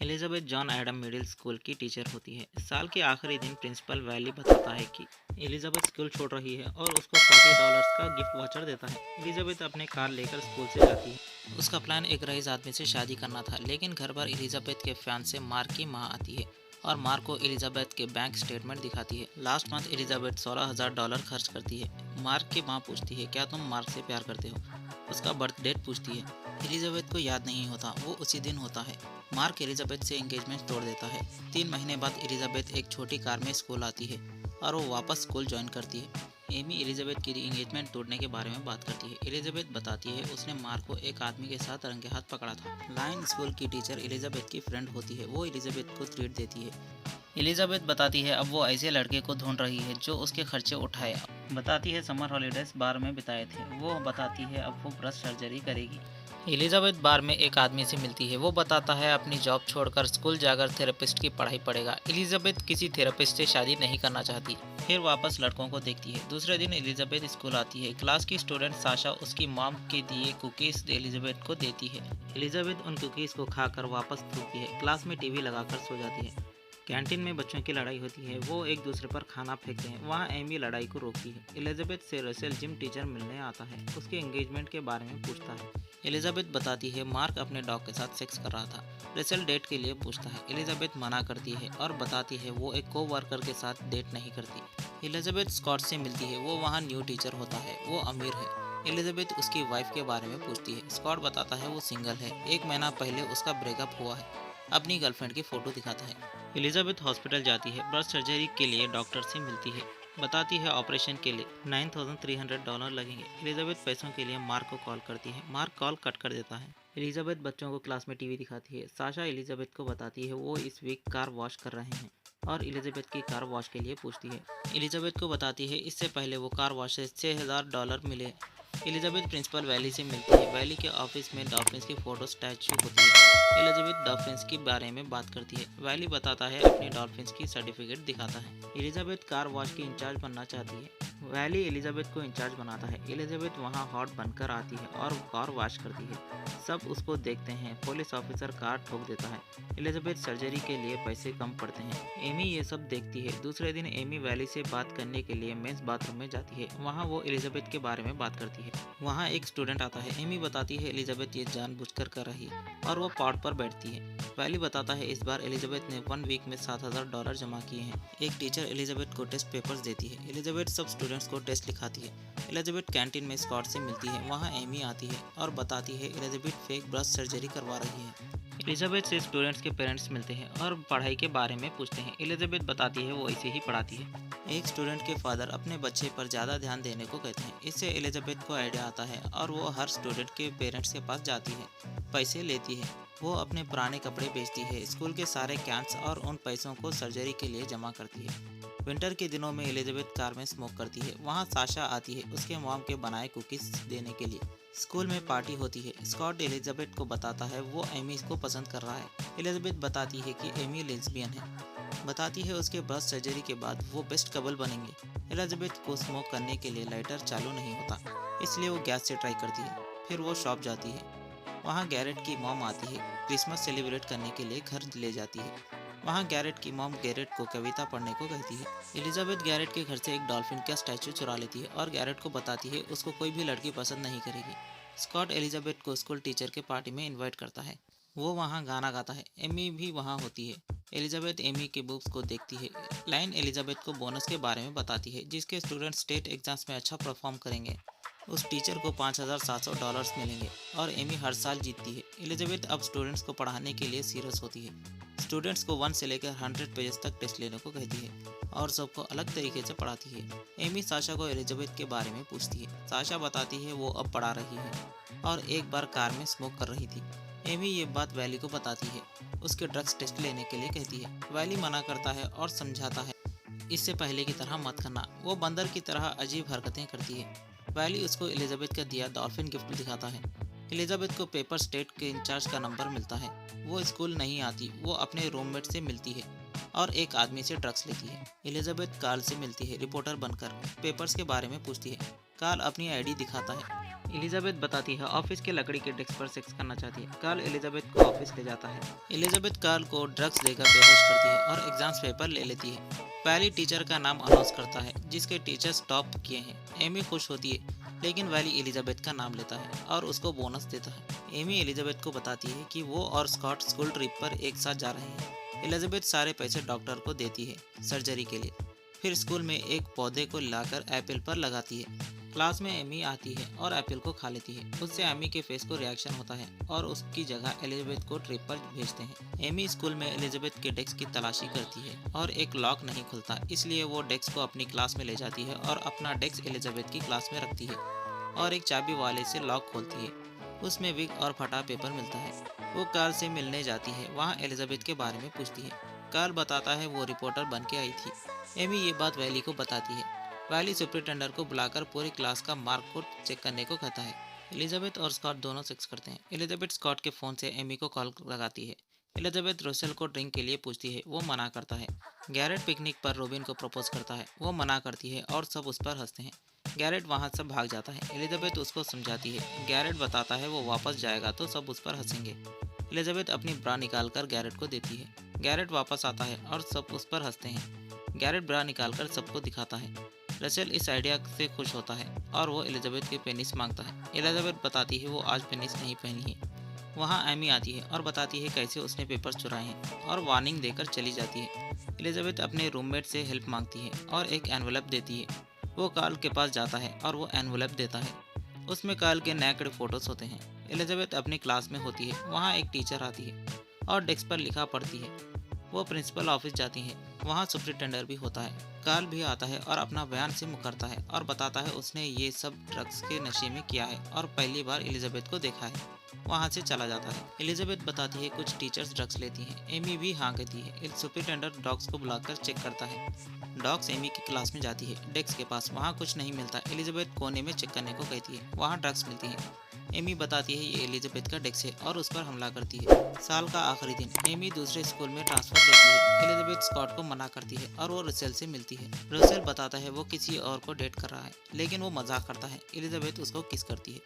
Elizabeth John Adam middle school की teacher होती है। साल के आखिरी दिन प्रिंसिपल वैली बताता है कि एलिजाबेथ स्कूल छोड़ रही है और उसको $40 का गिफ्ट वाउचर देता है। एलिजाबेथ अपने कार लेकर स्कूल से जाती है। उसका प्लान एक रईस आदमी से शादी करना था, लेकिन घर पर एलिजाबेथ के फियांसे मार्क की माँ आती है और मार्क को एलिजाबेथ के बैंक स्टेटमेंट दिखाती है। लास्ट मंथ एलिजाबेथ $16,000 खर्च करती है। मार्क की माँ पूछती है, क्या तुम मार्क से प्यार करते हो? उसका बर्थ डेट पूछती है। एलिजाबेथ को याद नहीं होता, वो उसी दिन होता है। मार्क एलिजाबेथ से एंगेजमेंट तोड़ देता है। 3 महीने बाद एलिजाबेथ एक छोटी कार में स्कूल आती है और वो वापस स्कूल ज्वाइन करती है। एमी एलिजाबेथ की एंगेजमेंट तोड़ने के बारे में बात करती है। एलिजाबेथ बताती है उसने मार्क को एक आदमी के साथ रंगे हाथ पकड़ा था। लाइन स्कूल की टीचर एलिजाबेथ की फ्रेंड होती है। वो एलिजाबेथ को ट्रीट देती है। एलिजाबेथ बताती है अब वो ऐसे लड़के को ढूंढ रही है जो उसके खर्चे उठाए। बताती है समर हॉलीडेज बार में बिताए थे। वो बताती है अब वो ब्रेस्ट सर्जरी करेगी। एलिजाबेथ बार में एक आदमी से मिलती है। वो बताता है अपनी जॉब छोड़कर स्कूल जाकर थेरेपिस्ट की पढ़ाई पढ़ेगा। एलिजाबेथ किसी थेरेपिस्ट से शादी नहीं करना चाहती। फिर वापस लड़कों को देखती है। दूसरे दिन एलिजाबेथ स्कूल आती है। क्लास की स्टूडेंट साशा उसकी मॉम के दिए कुकीज एलिजाबेथ को देती है। एलिजाबेथ उन कुकीज को खाकर वापस थूकती है। क्लास में टीवी लगाकर सो जाती है। कैंटीन में बच्चों की लड़ाई होती है। वो एक दूसरे पर खाना फेंकते हैं। वहाँ एमी लड़ाई को रोकती है। एलिजाबेथ से रसेल जिम टीचर मिलने आता है। उसके एंगेजमेंट के बारे में पूछता है। एलिजाबेथ बताती है मार्क अपने डॉग के साथ सेक्स कर रहा था। रसेल डेट के लिए पूछता है। एलिजाबेथ मना करती है और बताती है वो एक को वर्कर के साथ डेट नहीं करती। एलिजाबेथ स्कॉट से मिलती है। वो वहाँ न्यू टीचर होता है। वो अमीर है। एलिजाबेथ उसकी वाइफ के बारे में पूछती है। स्कॉट बताता है वो सिंगल है। 1 महीना पहले उसका ब्रेकअप हुआ है। अपनी गर्लफ्रेंड की फ़ोटो दिखाता है। एलिजाबेथ हॉस्पिटल जाती है। ब्रेस्ट सर्जरी के लिए डॉक्टर से मिलती है। बताती है ऑपरेशन के लिए $9,300 लगेंगे। एलिजाबेथ पैसों के लिए मार्क को कॉल करती है। मार्क कॉल कट कर देता है। एलिजाबेथ बच्चों को क्लास में टीवी दिखाती है। साशा एलिजाबेथ को बताती है वो इस वीक कार वॉश कर रहे हैं और एलिजाबेथ की कार वॉश के लिए पूछती है। एलिजाबेथ को बताती है इससे पहले वो कार वॉश से $6,000 मिले। एलिजाबेथ प्रिंसिपल वैली से मिलती है। वैली के ऑफिस में डॉल्फिन्स की फोटो स्टैचू होती है। एलिजाबेथ डॉल्फिन्स के बारे में बात करती है। वैली बताता है अपनी डॉल्फिन्स की सर्टिफिकेट दिखाता है। एलिजाबेथ कार वॉश की इंचार्ज बनना चाहती है। वैली एलिजाबेथ को इंचार्ज बनाता है। एलिजाबेथ वहाँ हॉट बनकर आती है और कार वॉश करती है। सब उसको देखते हैं। पुलिस ऑफिसर कार ठोक देता है। एलिजाबेथ सर्जरी के लिए पैसे कम पड़ते हैं। एमी ये सब देखती है। दूसरे दिन एमी वैली से बात करने के लिए मेंस बाथरूम में जाती है। वहाँ वो एलिजाबेथ के बारे में बात करती है। वहाँ एक स्टूडेंट आता है। एमी बताती है एलिजाबेथ ये जानबूझकर कर रही है और वो पॉड पर बैठती है। वैली बताता है इस बार एलिजाबेथ ने 1 वीक में $7,000 जमा किए हैं। एक टीचर एलिजाबेथ को टेस्ट पेपर्स देती है। एलिजाबेथ सब स्टूडेंट्स को टेस्ट लिखाती है। एलिजाबेथ कैंटीन में स्कॉट से मिलती है। वहाँ एमी आती है और बताती है एलिजाबेथ फेक ब्रेस्ट सर्जरी करवा रही है। एलिजाबेथ से स्टूडेंट्स के पेरेंट्स मिलते हैं और पढ़ाई के बारे में पूछते हैं। एलिजाबेथ बताती है वो ऐसे ही पढ़ाती है। एक स्टूडेंट के फादर अपने बच्चे पर ज़्यादा ध्यान देने को कहते हैं। इससे एलिजाबेथ को आइडिया आता है और वो हर स्टूडेंट के पेरेंट्स के पास जाती है, पैसे लेती है। वो अपने पुराने कपड़े बेचती है। स्कूल के सारे कैंप्स और उन पैसों को सर्जरी के लिए जमा करती है। विंटर के दिनों में एलिजाबेथ कार में स्मोक करती है। वहाँ साशा आती है उसके मॉम के बनाए कुकीज देने के लिए। स्कूल में पार्टी होती है। स्कॉट एलिजाबेथ को बताता है वो एमी को पसंद कर रहा है। एलिजाबेथ बताती है कि एमी लेस्बियन है। बताती है उसके ब्रेस्ट सर्जरी के बाद वो बेस्ट कपल बनेंगे। एलिजाबेथ को स्मोक करने के लिए लाइटर चालू नहीं होता, इसलिए वो गैस से ट्राई करती है। फिर वो शॉप जाती है। वहाँ गैरेट की मॉम आती है। क्रिसमस सेलिब्रेट करने के लिए घर ले जाती है। वहाँ गैरेट की मॉम गैरेट को कविता पढ़ने को कहती है। एलिजाबेथ गैरेट के घर से एक डॉल्फिन का स्टैचू चुरा लेती है और गैरेट को बताती है उसको कोई भी लड़की पसंद नहीं करेगी। स्कॉट एलिजाबेथ को स्कूल टीचर के पार्टी में इनवाइट करता है। वो वहाँ गाना गाता है। एमी भी वहाँ होती है। एलिजाबेथ एमी के बुक्स को देखती है। लाइन एलिजाबेथ को बोनस के बारे में बताती है जिसके स्टूडेंट स्टेट एग्जाम्स में अच्छा परफॉर्म करेंगे उस टीचर को $5,700 मिलेंगे और एमी हर साल जीतती है। एलिजाबेथ अब स्टूडेंट्स को पढ़ाने के लिए सीरियस होती है। स्टूडेंट्स को 1 से लेकर 100 पेजेस तक टेस्ट लेने को कहती है और सबको अलग तरीके से पढ़ाती है। एमी साशा को एलिजाबेथ के बारे में पूछती है। साशा बताती है वो अब पढ़ा रही है और एक बार कार में स्मोक कर रही थी। एमी ये बात वैली को बताती है। उसके ड्रग्स टेस्ट लेने के लिए कहती है। वैली मना करता है और समझाता है इससे पहले की तरह मत करना। वो बंदर की तरह अजीब हरकतें करती है। वैली उसको एलिजाबेथ का दिया डॉल्फिन गिफ्ट दिखाता है। एलिजाबेथ को पेपर स्टेट के इंचार्ज का नंबर मिलता है। वो स्कूल नहीं आती। वो अपने रूममेट से मिलती है और एक आदमी से ड्रग्स लेती है। एलिजाबेथ कार्ल से मिलती है रिपोर्टर बनकर। पेपर्स के बारे में पूछती है। कार्ल अपनी आईडी दिखाता है। एलिजाबेथ बताती है ऑफिस के लकड़ी के डेस्क पर सेक्स करना चाहती है। कार्ल एलिजाबेथ को ऑफिस ले जाता है। एलिजाबेथ कार्ल को ड्रग्स देकर बेहोश करती है और एग्जाम्स पेपर ले लेती है। वैली टीचर का नाम अनाउंस करता है जिसके टीचर्स टॉप किए हैं। एमी खुश होती है लेकिन वैली एलिजाबेथ का नाम लेता है और उसको बोनस देता है। एमी एलिजाबेथ को बताती है कि वो और स्कॉट स्कूल ट्रिप पर एक साथ जा रहे हैं। एलिजाबेथ सारे पैसे डॉक्टर को देती है सर्जरी के लिए। फिर स्कूल में एक पौधे को लाकर एप्पल पर लगाती है। क्लास में एमी आती है और एप्पल को खा लेती है। उससे एमी के फेस को रिएक्शन होता है और उसकी जगह एलिजाबेथ को ट्रिप पर भेजते हैं। एमी स्कूल में एलिजाबेथ के डेस्क की तलाशी करती है और एक लॉक नहीं खुलता, इसलिए वो डेस्क को अपनी क्लास में ले जाती है और अपना डेस्क एलिजाबेथ की क्लास में रखती है और एक चाबी वाले से लॉक खोलती है। उसमें विग और फटा पेपर मिलता है। वो कार्ल से मिलने जाती है, वहाँ एलिजाबेथ के बारे में पूछती है। कार्ल बताता है वो रिपोर्टर बन के आई थी। एमी ये बात वैली को बताती है। वैली सुपरिटेंडर को बुलाकर पूरी क्लास का मार्क को चेक करने को कहता है। एलिजाबेथ और स्कॉट दोनों सेक्स करते हैं। एलिजाबेथ स्कॉट के फ़ोन से एमी को कॉल लगाती है। एलिजाबेथ रसेल को ड्रिंक के लिए पूछती है, वो मना करता है। गैरेट पिकनिक पर रोबिन को प्रपोज करता है, वो मना करती है और सब उस पर हंसते हैं। गैरेट वहाँ से भाग जाता है। एलिजाबेथ उसको समझाती है। गैरेट बताता है वो वापस जाएगा तो सब उस पर हंसेंगे। एलिजाबेथ अपनी ब्रा निकालकर गैरेट को देती है। गैरेट वापस आता है और सब उस पर हंसते हैं। गैरेट ब्रा निकालकर सबको दिखाता है। रसेल इस आइडिया से खुश होता है और वो एलिजाबेथ के पेनिस मांगता है। एलिजाबेथ बताती है वो आज पेनिस नहीं पहनी है। वहाँ एमी आती है और बताती है कैसे उसने पेपर्स चुराए हैं और वार्निंग देकर चली जाती है। एलिजाबेथ अपने रूममेट से हेल्प मांगती है और एक एनवलप देती है। वो कार्ल के पास जाता है और वो एनवलप देता है। उसमें कार्ल के नैक्ड फोटोज होते हैं। एलिजाबेथ अपनी क्लास में होती है। वहाँ एक टीचर आती है और डेस्क पर लिखा पढ़ती है। वो प्रिंसिपल ऑफिस जाती है। वहाँ सुपरिटेंडर भी होता है। कार्ल भी आता है और अपना बयान से मुकरता है और बताता है उसने ये सब ड्रग्स के नशे में किया है और पहली बार एलिजाबेथ को देखा है। वहाँ से चला जाता है। एलिजाबेथ बताती है कुछ टीचर्स ड्रग्स लेती हैं। एमी भी हाँ कहती है। सुपरिटेंडर डॉग्स को बुलाकर चेक करता है। डॉग्स एमी की क्लास में जाती है। डेस्क के पास वहाँ कुछ नहीं मिलता। एलिजाबेथ कोने में चेक करने को कहती है। वहाँ ड्रग्स मिलती हैं। एमी बताती है ये एलिजाबेथ का डेस्क है और उस पर हमला करती है। साल का आखिरी दिन। एमी दूसरे स्कूल में ट्रांसफर लेती है। एलिजाबेथ स्कॉट को मना करती है और वो रसेल से मिलती है। रसेल बताता है वो किसी और को डेट कर रहा है, लेकिन वो मजाक करता है। एलिजाबेथ उसको किस करती है।